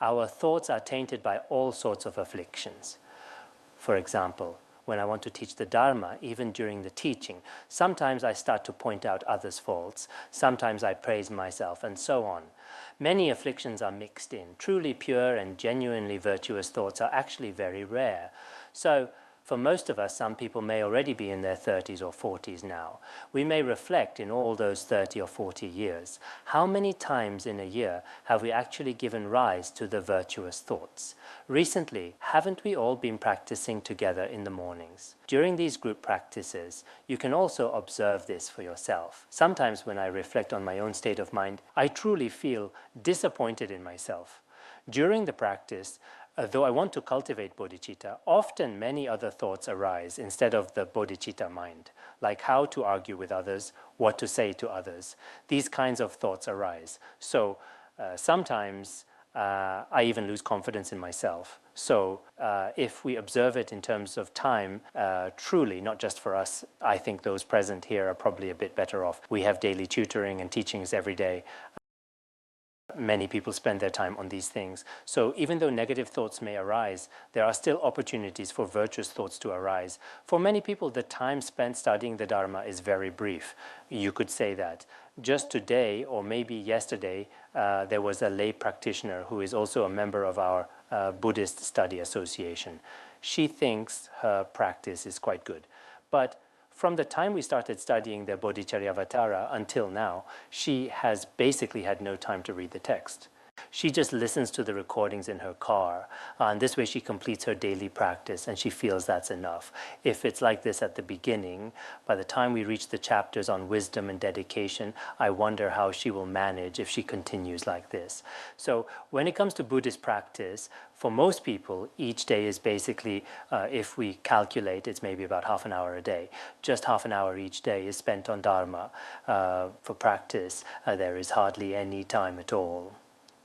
Speaker 2: Our thoughts are tainted by all sorts of afflictions. For example, when I want to teach the Dharma, even during the teaching, sometimes I start to point out others' faults, sometimes I praise myself, and so on. Many afflictions are mixed in. Truly pure and genuinely virtuous thoughts are actually very rare. So, for most of us, some people may already be in their 30s or 40s now. We may reflect in all those 30 or 40 years. How many times in a year have we actually given rise to the virtuous thoughts? Recently, haven't we all been practicing together in the mornings? During these group practices, you can also observe this for yourself. Sometimes when I reflect on my own state of mind, I truly feel disappointed in myself. During the practice, though I want to cultivate bodhicitta, often many other thoughts arise instead of the bodhicitta mind, like how to argue with others, what to say to others. These kinds of thoughts arise. So sometimes I even lose confidence in myself. So if we observe it in terms of time, truly, not just for us, I think those present here are probably a bit better off. We have daily tutoring and teachings every day. Many people spend their time on these things. So even though negative thoughts may arise, there are still opportunities for virtuous thoughts to arise. For many people, the time spent studying the Dharma is very brief. You could say that. Just today, or maybe yesterday, there was a lay practitioner who is also a member of our Buddhist Study Association. She thinks her practice is quite good. But from the time we started studying the Bodhicharyavatara until now, she has basically had no time to read the text. She just listens to the recordings in her car, and this way she completes her daily practice, and she feels that's enough. If it's like this at the beginning, by the time we reach the chapters on wisdom and dedication, I wonder how she will manage if she continues like this. So when it comes to Buddhist practice, for most people, each day is basically, if we calculate, it's maybe about half an hour a day. Just half an hour each day is spent on Dharma. For practice, there is hardly any time at all.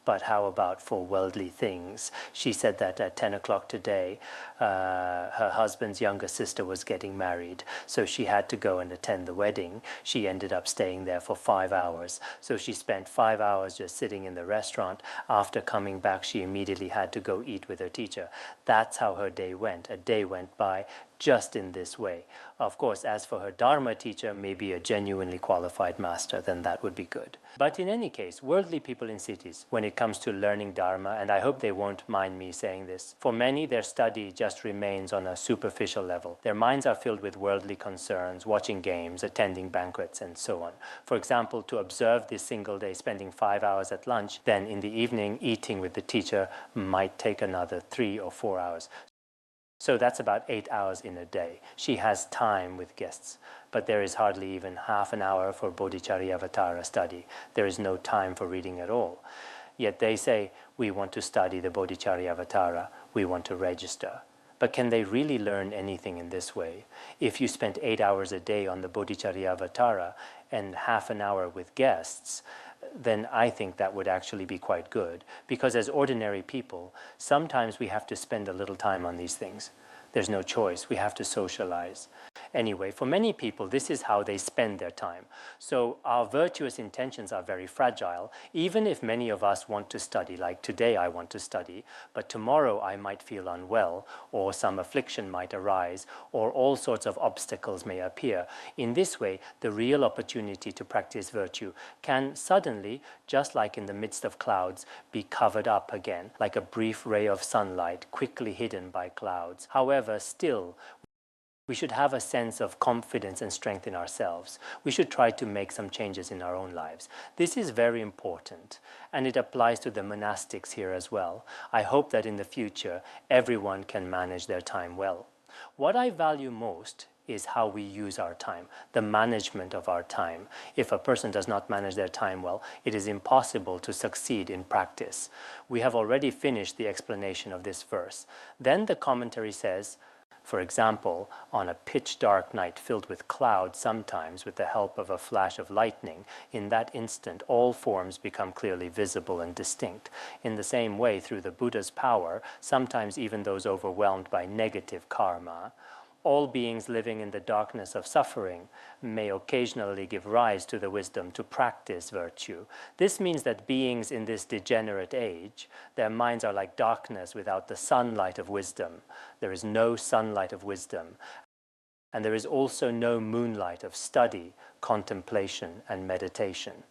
Speaker 2: But how about for worldly things? She said that at 10 o'clock today, her husband's younger sister was getting married, so she had to go and attend the wedding. She ended up staying there for 5 hours. So she spent 5 hours just sitting in the restaurant. After coming back, she immediately had to go eat with her teacher. That's how her day went. A day went by just in this way. Of course, as for her Dharma teacher, maybe a genuinely qualified master, then that would be good. But in any case, worldly people in cities, when it comes to learning Dharma, and I hope they won't mind me saying this, for many their study just remains on a superficial level. Their minds are filled with worldly concerns, watching games, attending banquets, and so on. For example, to observe this single day, spending 5 hours at lunch, then in the evening eating with the teacher might take another 3 or 4 hours. So that's about 8 hours in a day. She has time with guests, but there is hardly even half an hour for Bodhicharyavatara study. There is no time for reading at all. Yet they say, we want to study the Bodhicharyavatara, we want to register. But can they really learn anything in this way? If you spent 8 hours a day on the Bodhicharyavatara and half an hour with guests, then I think that would actually be quite good. Because as ordinary people, sometimes we have to spend a little time on these things. There's no choice. We have to socialize. Anyway, for many people, this is how they spend their time. So our virtuous intentions are very fragile. Even if many of us want to study, like today I want to study, but tomorrow I might feel unwell, or some affliction might arise, or all sorts of obstacles may appear. In this way, the real opportunity to practice virtue can suddenly, just like in the midst of clouds, be covered up again, like a brief ray of sunlight quickly hidden by clouds. However, still, we should have a sense of confidence and strength in ourselves. We should try to make some changes in our own lives. This is very important, and it applies to the monastics here as well. I hope that in the future, everyone can manage their time well. What I value most is how we use our time, the management of our time. If a person does not manage their time well, it is impossible to succeed in practice. We have already finished the explanation of this verse. Then the commentary says, for example, on a pitch-dark night filled with clouds, sometimes with the help of a flash of lightning, in that instant all forms become clearly visible and distinct. In the same way, through the Buddha's power, sometimes even those overwhelmed by negative karma, all beings living in the darkness of suffering may occasionally give rise to the wisdom to practice virtue. This means that beings in this degenerate age, their minds are like darkness without the sunlight of wisdom. There is no sunlight of wisdom, and there is also no moonlight of study, contemplation, and meditation.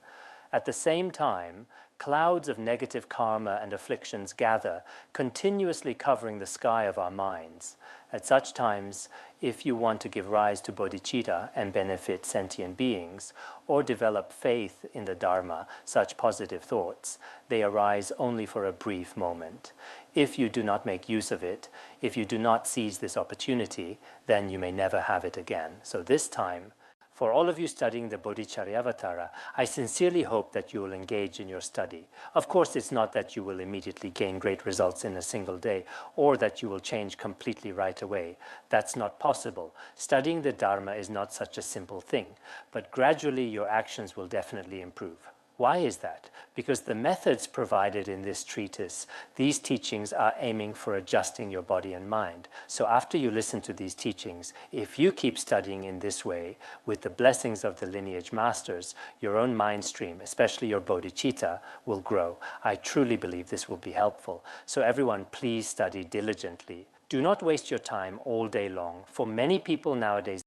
Speaker 2: At the same time, clouds of negative karma and afflictions gather, continuously covering the sky of our minds. At such times, if you want to give rise to bodhicitta and benefit sentient beings, or develop faith in the Dharma, such positive thoughts, they arise only for a brief moment. If you do not make use of it, if you do not seize this opportunity, then you may never have it again. So this time, for all of you studying the Bodhicharyavatara, I sincerely hope that you will engage in your study. Of course, it's not that you will immediately gain great results in a single day, or that you will change completely right away. That's not possible. Studying the Dharma is not such a simple thing, but gradually your actions will definitely improve. Why is that? Because the methods provided in this treatise, these teachings are aiming for adjusting your body and mind. So after you listen to these teachings, if you keep studying in this way, with the blessings of the lineage masters, your own mind stream, especially your bodhicitta, will grow. I truly believe this will be helpful. So everyone, please study diligently. Do not waste your time all day long. For many people nowadays,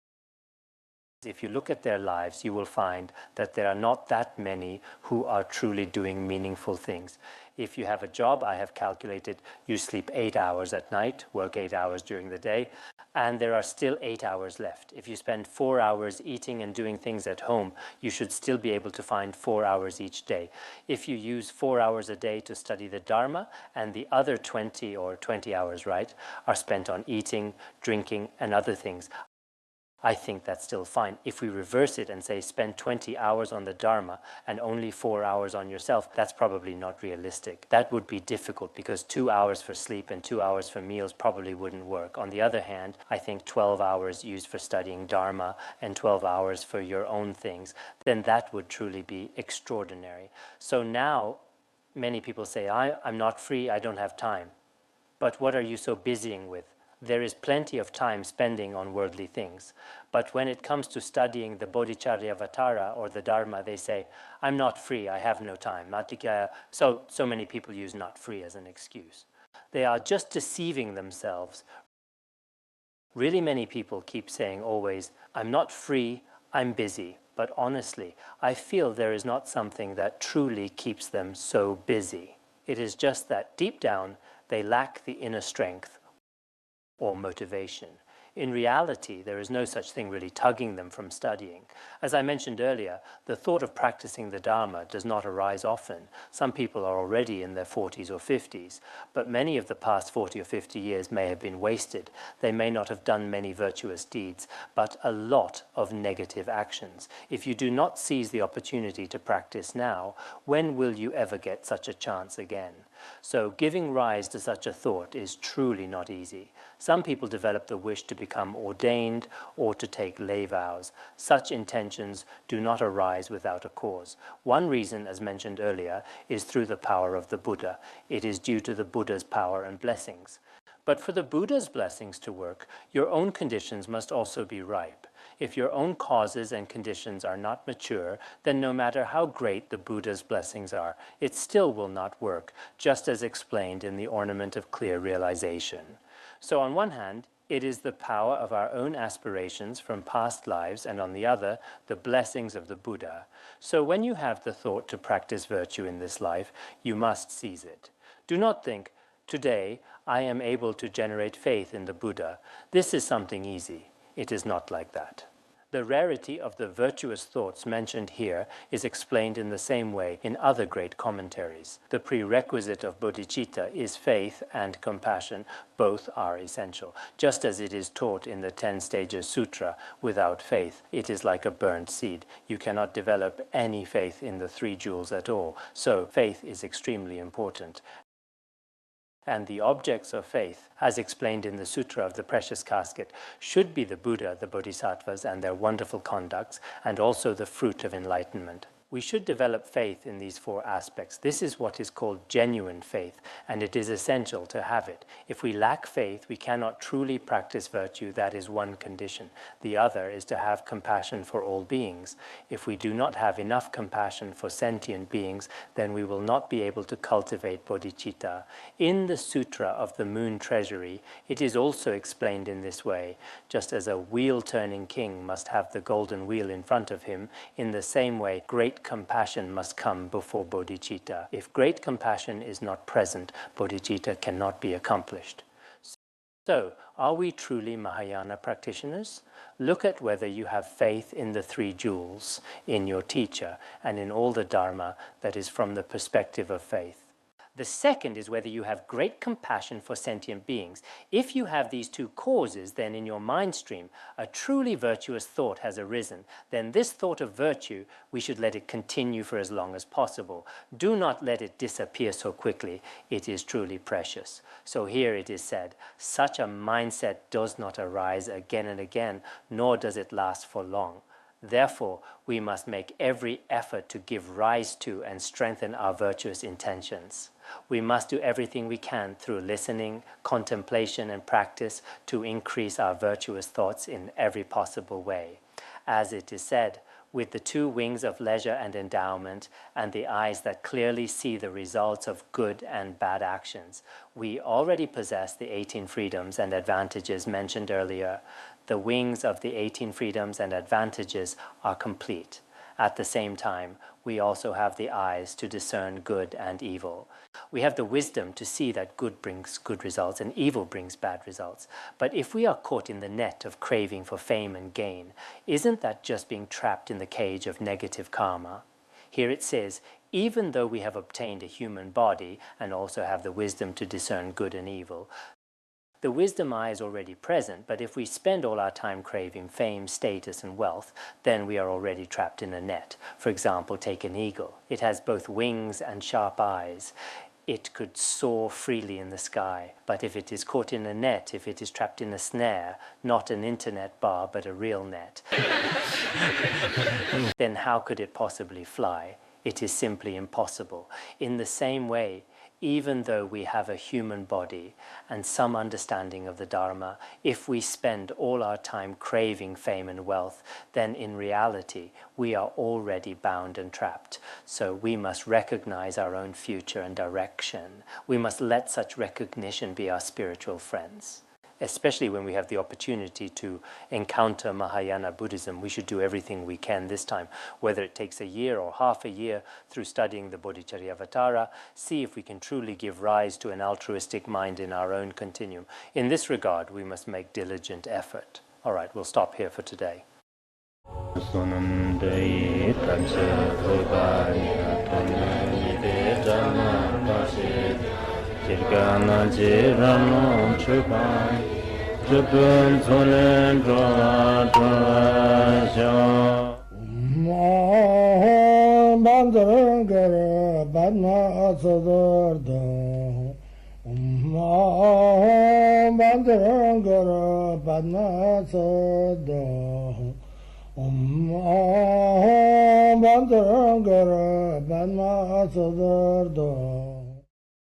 Speaker 2: if you look at their lives, you will find that there are not that many who are truly doing meaningful things. If you have a job, I have calculated, you sleep 8 hours at night, work 8 hours during the day, and there are still 8 hours left. If you spend 4 hours eating and doing things at home, you should still be able to find 4 hours each day. If you use 4 hours a day to study the Dharma, and the other 20 or 20 hours, right, are spent on eating, drinking, and other things, I think that's still fine. If we reverse it and say spend 20 hours on the Dharma and only 4 hours on yourself, that's probably not realistic. That would be difficult because 2 hours for sleep and 2 hours for meals probably wouldn't work. On the other hand, I think 12 hours used for studying Dharma and 12 hours for your own things, then that would truly be extraordinary. So now many people say, I'm not free, I don't have time. But what are you so busying with? There is plenty of time spending on worldly things. But when it comes to studying the Bodhicharyavatara or the Dharma, they say, I'm not free, I have no time. So many people use not free as an excuse. They are just deceiving themselves. Really many people keep saying always, I'm not free, I'm busy. But honestly, I feel there is not something that truly keeps them so busy. It is just that deep down, they lack the inner strength or motivation. In reality, there is no such thing really tugging them from studying. As I mentioned earlier, the thought of practicing the Dharma does not arise often. Some people are already in their 40s or 50s, but many of the past 40 or 50 years may have been wasted. They may not have done many virtuous deeds, but a lot of negative actions. If you do not seize the opportunity to practice now, when will you ever get such a chance again? So giving rise to such a thought is truly not easy. Some people develop the wish to become ordained or to take lay vows. Such intentions do not arise without a cause. One reason, as mentioned earlier, is through the power of the Buddha. It is due to the Buddha's power and blessings. But for the Buddha's blessings to work, your own conditions must also be ripe. If your own causes and conditions are not mature, then no matter how great the Buddha's blessings are, it still will not work, just as explained in the Ornament of Clear Realization. So on one hand, it is the power of our own aspirations from past lives, and on the other, the blessings of the Buddha. So when you have the thought to practice virtue in this life, you must seize it. Do not think, today I am able to generate faith in the Buddha. This is something easy. It is not like that. The rarity of the virtuous thoughts mentioned here is explained in the same way in other great commentaries. The prerequisite of bodhicitta is faith and compassion. Both are essential. Just as it is taught in the 10 Stages Sutra, without faith, it is like a burnt seed. You cannot develop any faith in the 3 jewels at all. So faith is extremely important. And the objects of faith, as explained in the Sutra of the Precious Casket, should be the Buddha, the Bodhisattvas, and their wonderful conducts, and also the fruit of enlightenment. We should develop faith in these 4 aspects. This is what is called genuine faith, and it is essential to have it. If we lack faith, we cannot truly practice virtue. That is one condition. The other is to have compassion for all beings. If we do not have enough compassion for sentient beings, then we will not be able to cultivate bodhicitta. In the Sutra of the Moon Treasury, it is also explained in this way. Just as a wheel-turning king must have the golden wheel in front of him, in the same way, great compassion must come before bodhicitta. If great compassion is not present, bodhicitta cannot be accomplished. So, are we truly Mahayana practitioners? Look at whether you have faith in the 3 jewels, in your teacher, and in all the Dharma that is from the perspective of faith. The second is whether you have great compassion for sentient beings. If you have these 2 causes, then in your mind stream, a truly virtuous thought has arisen. Then this thought of virtue, we should let it continue for as long as possible. Do not let it disappear so quickly. It is truly precious. So here it is said, such a mindset does not arise again and again, nor does it last for long. Therefore, we must make every effort to give rise to and strengthen our virtuous intentions. We must do everything we can through listening, contemplation, and practice to increase our virtuous thoughts in every possible way. As it is said, with the 2 wings of leisure and endowment, and the eyes that clearly see the results of good and bad actions, we already possess the 18 freedoms and advantages mentioned earlier. The wings of the 18 freedoms and advantages are complete. At the same time, we also have the eyes to discern good and evil. We have the wisdom to see that good brings good results and evil brings bad results. But if we are caught in the net of craving for fame and gain, isn't that just being trapped in the cage of negative karma? Here it says, even though we have obtained a human body and also have the wisdom to discern good and evil, the wisdom eye is already present, but if we spend all our time craving fame, status, and wealth, then we are already trapped in a net. For example, take an eagle. It has both wings and sharp eyes. It could soar freely in the sky, but if it is caught in a net, if it is trapped in a snare, not an internet bar, but a real net, then how could it possibly fly? It is simply impossible. In the same way, even though we have a human body and some understanding of the Dharma, if we spend all our time craving fame and wealth, then in reality we are already bound and trapped. So we must recognize our own future and direction. We must let such recognition be our spiritual friends. Especially when we have the opportunity to encounter Mahayana Buddhism, we should do everything we can this time, whether it takes a year or half a year through studying the Bodhicharyavatara, see if we can truly give rise to an altruistic mind in our own continuum. In this regard, we must make diligent effort. All right, we'll stop here for today.
Speaker 1: Kirgana jirano chupan chupun tsunen droa droa sho
Speaker 3: Bandangara badna asadarda Bandangara badna asadarda Bandangara badna asadarda